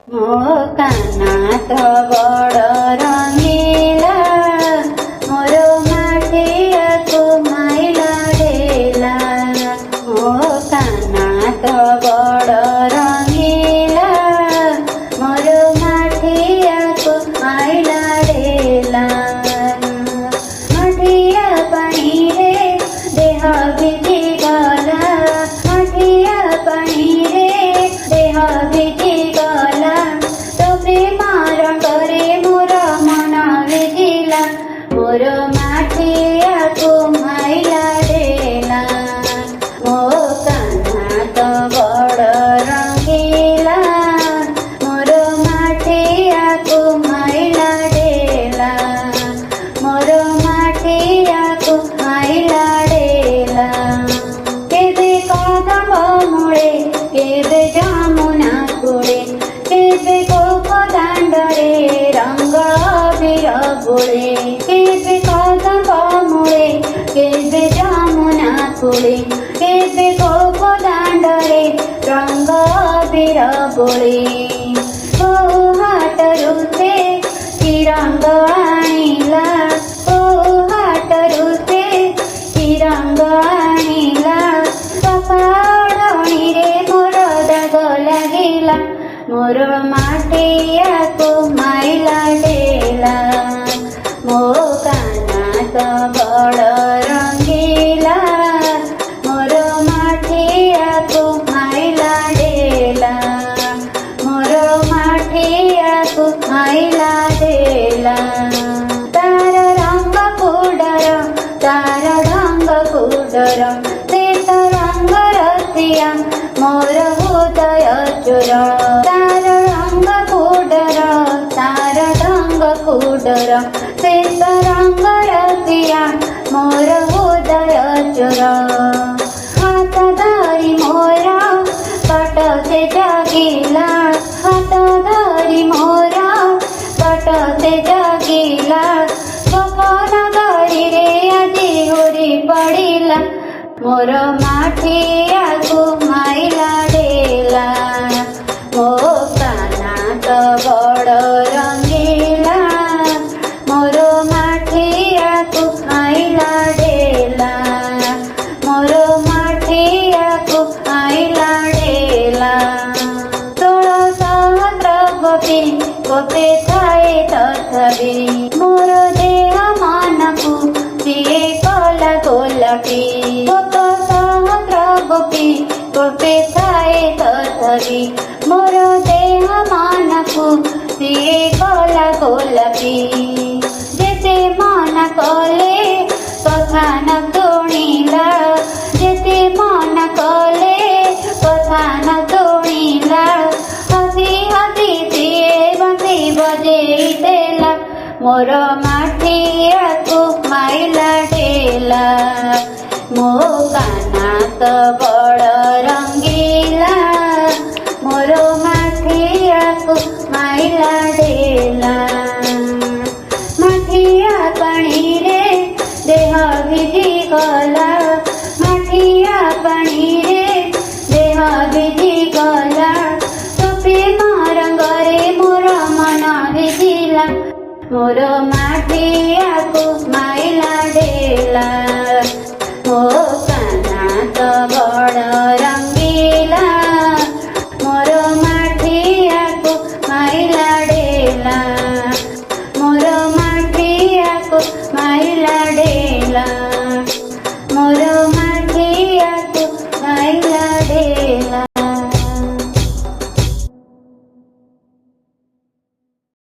ମୋ କାହ୍ନା ତ ବଡ଼ ରଙ୍ଗିଲା, ମୋର ମାଠିଆକୁ ମାଇଲା ଡେଲା। ମୋ କାହ୍ନା ତ ବଡ଼ ରଙ୍ଗିଲା, ମୋର ମାଠିଆକୁ ମାଇଲା ଡେଲା। ମାଠିଆ ପାଣିରେ ଦେହ ଭିଜିଗଲା, ମାଠିଆ ପାଣିରେ ଦେହ ଭିଜିଗଲା। ତୋ ପ୍ରେମ ରଙ୍ଗରେ ମୋର ମନ ଭିଜିଲା, ମୋର ମାଠିଆକୁ ମାଇଲା ଡେଲା। ମୋ କାହ୍ନା ତ ବଡ଼ ରଙ୍ଗିଲା, ମୋର ମାଠିଆକୁ ମାଇଲା ଡେଲା, ମୋର ମାଠିଆକୁ ମାଇଲା ଡେଲା। କେବେ କଦମ୍ବ ମୂଳେ, କେବେ ଯମୁନା କୂଳେ, କେବେ କୋପ ଦାଣ୍ଡରେ ରଙ୍ଗ ଅବିର ବୋଳେ। କେବେ କଦମ୍ବ ମୂଳେ, କେବେ ଯମୁନା କୂଳେ, କେବେ କୋପ ଦାଣ୍ଡରେ ରଙ୍ଗ ଅବିର ବୋଳେ। କୋଉ ହାଟରୁ ସେ କି ରଙ୍ଗ ଆଣିଲା, କୋଉ ହାଟରୁ ସେ କି ରଙ୍ଗ ଆଣିଲା। ସଫା ଓଢ଼ଣୀରେ ମୋର ଦାଗ ଲାଗିଲା, ମୋର ମାଠିଆକୁ ମାଇଲା ଡେଲା। ମୋ କାହ୍ନା ତ ବଡ଼ ରଙ୍ଗିଲା, ମୋର ମାଠିଆକୁ ମାଇଲା ଡେଲା, ମୋର ମାଠିଆକୁ ମାଇଲା ଡେଲା। ତାର ରଙ୍ଗକୁ ଡର, ତାର ଢଙ୍ଗକୁ ଡର, ସେ ତ ରଙ୍ଗ ରସିଆ ମୋର ହୃଦୟ ଚୋର। ତାର ରଙ୍ଗକୁ ଡର, ତାର ଢଙ୍ଗକୁ ଡର, ସେ ତ ରଙ୍ଗ ରସିଆ ମୋର ହୃଦୟ ଚୋର। ହାତ ଧରି ମୋର ପଟ ସେ ଜଗିଲା, ହାତ ଧରି ମୋର ପଟ ସେ ଜଗିଲା। ଗୋପନ ଗଳିରେ ଆଜି ଘୂରି ପଡ଼ିଲା, ମୋର ମାଠିଆକୁ ମାଇଲା ଡେଲା। ମୋ କାହ୍ନା ତ ବଡ଼ ରଙ୍ଗିଲା, ମୋର ମାଠିଆକୁ ମାଇଲା ଡେଲା, ମୋର ମାଠିଆକୁ ମାଇଲା ଡେଲା। 16 ଗୋପୀ ଗୋପେ ଥାଏ ତଥାପି, ମୋର ଦେହ ମନକୁ ସିଏ କଲା ଗୋଲାପୀ। 16 ଗୋପୀ ଗୋପେ ଥାଏ ତଥାପି, ମୋର ଦେହ ମନକୁ ସିଏ କଲା ଗୋଲାପୀ। ଯେତେ ମନ କଲେ କଥା ନ ଶୁଣିଲା, ଯେତେ ମନ କଲେ କଥା ନ ଶୁଣିଲା। ହସି ହସି ସିଏ ବଂଶୀ ବଜେଇ ଦେଲା, ମୋର ମାଠିଆକୁ ମାଇଲା ଡେଲା। ମୋ କାହ୍ନା ତ ବଡ଼ ରଙ୍ଗିଲା, ମୋର ମାଠିଆକୁ ମାଇଲା ଡେଲା। ମାଠିଆ ପାଣିରେ ଦେହ ଭିଜିଗଲା, ମାଠିଆ ପାଣିରେ ଦେହ ଭିଜିଗଲା। ତୋ ପ୍ରେମ ରଙ୍ଗରେ ମୋର ମନ ଭିଜିଲା, ମୋର ମାଠିଆକୁ ମାଇଲା ଡେଲା। ମୋ କାହ୍ନା ତ ବଡ଼